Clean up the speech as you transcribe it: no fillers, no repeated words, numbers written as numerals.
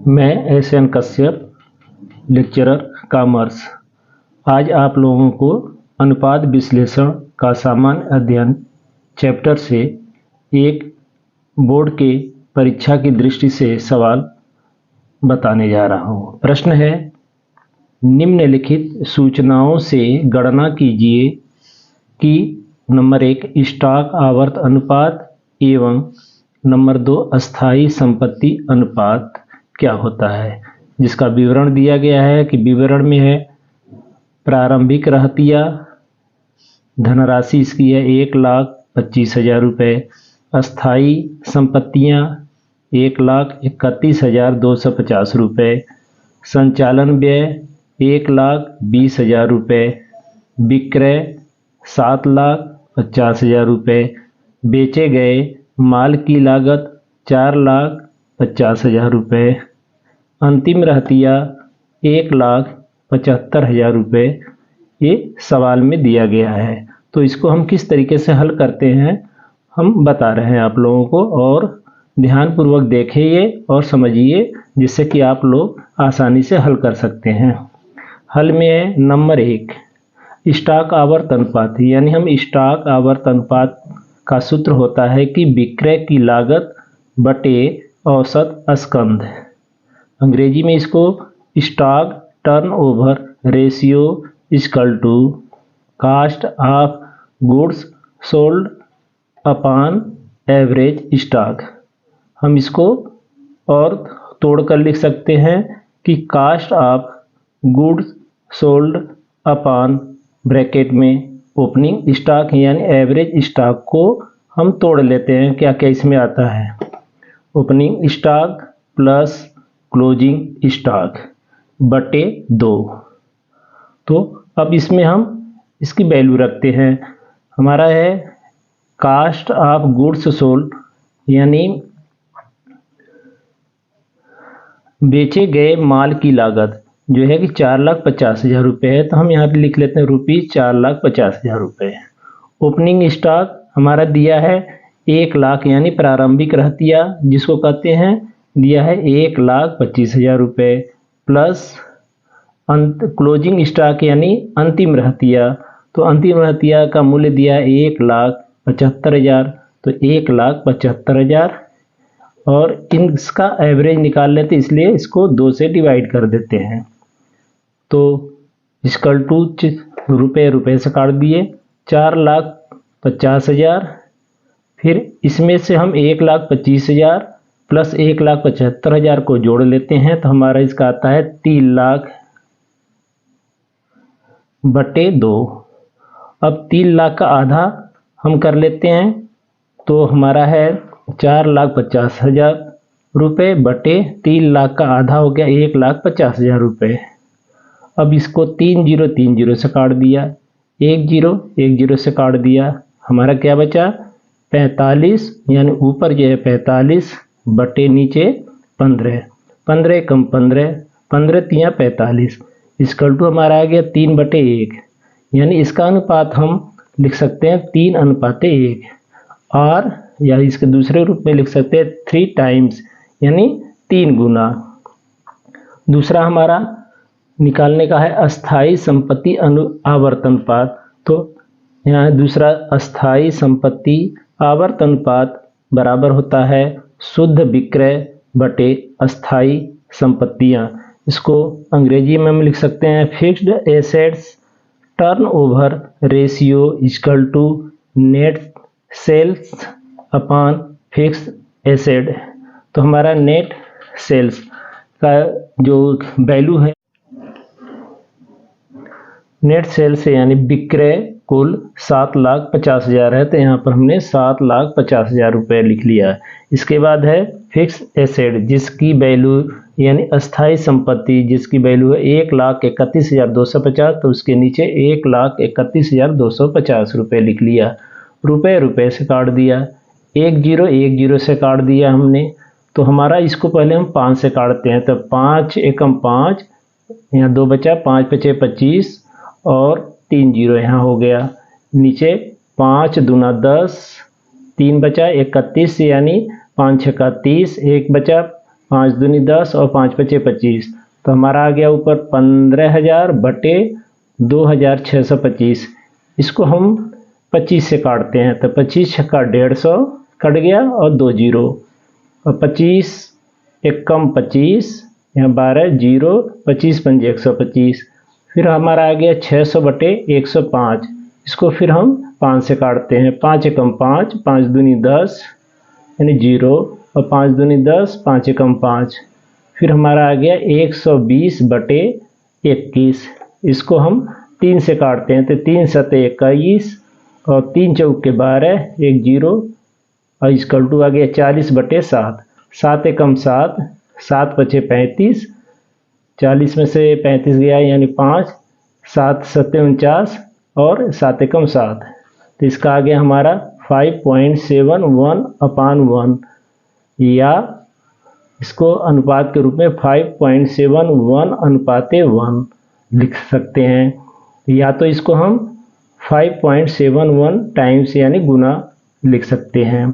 मैं SN. Kashyap, lecturer commerce. आज आप लोगों को अनुपात विश्लेषण का सामान्य अध्ययन चैप्टर से एक बोर्ड के परीक्षा की दृष्टि से सवाल बताने जा रहा हूँ। प्रश्न है, निम्नलिखित सूचनाओं से गणना कीजिए कि नंबर 1 स्टॉक आवर्त अनुपात एवं नंबर 2 अस्थायी संपत्ति अनुपात क्या होता है। जिसका विवरण दिया गया है कि विवरण में है प्रारंभिक रहतिया धनराशि इसकी है 1,25,000 रुपये, अस्थायी संपत्तियां 1,31,250 रुपये, संचालन व्यय 1,20,000 रुपये, विक्रय 7,50,000 रुपये, बेचे गए माल की लागत 4,50,000 रुपये, अंतिम रहतिया 1,75,000 रुपये ये सवाल में दिया गया है। तो इसको हम किस तरीके से हल करते हैं हम बता रहे हैं आप लोगों को, और ध्यानपूर्वक देखिए और समझिए जिससे कि आप लोग आसानी से हल कर सकते हैं। हल में है नंबर 1 स्टॉक आवर्त अनुपात, यानी हम स्टॉक आवर्त अनुपात का सूत्र होता है कि विक्रय की लागत बटे औसत स्कंध। अंग्रेजी में इसको stock turnover ratio equal to cost of goods sold upon average stock. हम इसको और तोड़कर लिख सकते हैं कि cost of goods sold upon bracket में ओपनिंग स्टॉक यानी एवरेज स्टॉक को हम तोड़ लेते हैं। क्या क्या इसमें आता है, opening stock plus closing stock बटे 2। तो अब इसमें हम इसकी वैल्यू रखते हैं। हमारा है कास्ट ऑफ गुड्स सोल्ड, यानी बेचे गए माल की लागत जो है कि 4,50,000 रुपये है, तो हम यहाँ पे लिख लेते हैं रुपीज़ 4,50,000 रुपये। ओपनिंग स्टॉक हमारा दिया है 1,00,000 यानी प्रारंभिक रहतिया जिसको कहते हैं, दिया है 1,25,000 रुपये, प्लस क्लोजिंग स्टॉक यानी अंतिम रहतिया, तो अंतिम रहतिया का मूल्य दिया है 1,75,000, तो 1,75,000 और इसका एवरेज निकाल लेते इसलिए इसको 2 से डिवाइड कर देते हैं। तो इक्वल टू रुपये से काट दिए 4,50,000, फिर इसमें से हम 1,25,000 प्लस 1,75,000 को जोड़ लेते हैं, तो हमारा इसका आता है 3,00,000 बटे 2। अब 3,00,000 का आधा हम कर लेते हैं, तो हमारा है 4,50,000 रुपये बटे 3,00,000 का आधा हो गया 1,50,000 रुपये। अब इसको 3,030 से काट दिया, 1,010 से काट दिया, हमारा क्या बचा 45, यानी ऊपर जो है 45 बटे नीचे 15, 15 कम 15, 15 तिया 45, इक्वल टू हमारा आ गया 3/1, यानी इसका अनुपात हम लिख सकते हैं 3:1, और या इसके दूसरे रूप में लिख सकते हैं 3 टाइम्स यानी 3 गुना। दूसरा हमारा निकालने का है अस्थायी संपत्ति आवर्त अनुपात, तो यहाँ दूसरा अस्थायी संपत्ति आवर्त अनुपात बराबर होता है शुद्ध विक्रय बटे अस्थायी संपत्तियाँ। इसको अंग्रेजी में हम लिख सकते हैं fixed assets turnover ratio equal to net sales upon fixed asset. तो हमारा नेट सेल्स का जो वैल्यू है, नेट सेल्स यानी विक्रय कुल 7,50,000 है, तो यहाँ पर हमने 7,50,000 रुपये लिख लिया। इसके बाद है फिक्स एसेट जिसकी वैल्यू यानी अस्थायी संपत्ति जिसकी वैल्यू है 1,31,250, तो उसके नीचे 1,31,250 रुपये लिख लिया। रुपये से काट दिया, 1,010 से काट दिया हमने, तो हमारा इसको पहले हम 5 से काटते हैं, तो 5 एकम 5, यहाँ 2 बचा, 5 × 5 = 25 और 3 0 यहाँ हो गया। नीचे 5 दूना 10, 3 बचा 31 यानी 5 × 6 = 30, 1 बचा 5 दूनी 10 और 5 पचे 25। तो हमारा आ गया ऊपर 15,000 बटे 2,625। इसको हम 25 से काटते हैं, तो 25 छक्का 150 कट गया और 2 जीरो, और 25 एक कम 25, यहाँ 12 जीरो, 25 पंजे 125। फिर हमारा आ गया 600 बटे 105। इसको फिर हम 5 से काटते हैं, 5 एकम 5, 5 दूनी 10 यानी जीरो, और 5 दूनी 10, 5 एकम 5। फिर हमारा आ गया 120 बटे 21। इसको हम 3 से काटते हैं, तो 3 सते 21 और 3 चौके 12, 1 जीरो, और इसकल टू आ गया 40 बटे 7। 7 एकम 7, 7 पचे 35, 40 में से 35 गया यानी 5, 7 सते 49 और 7 एकम 7। तो इसका आ गया हमारा 5.71/1, या इसको अनुपात के रूप में 5.71/1 लिख सकते हैं, या तो इसको हम 5.71 टाइम्स यानी गुना लिख सकते हैं।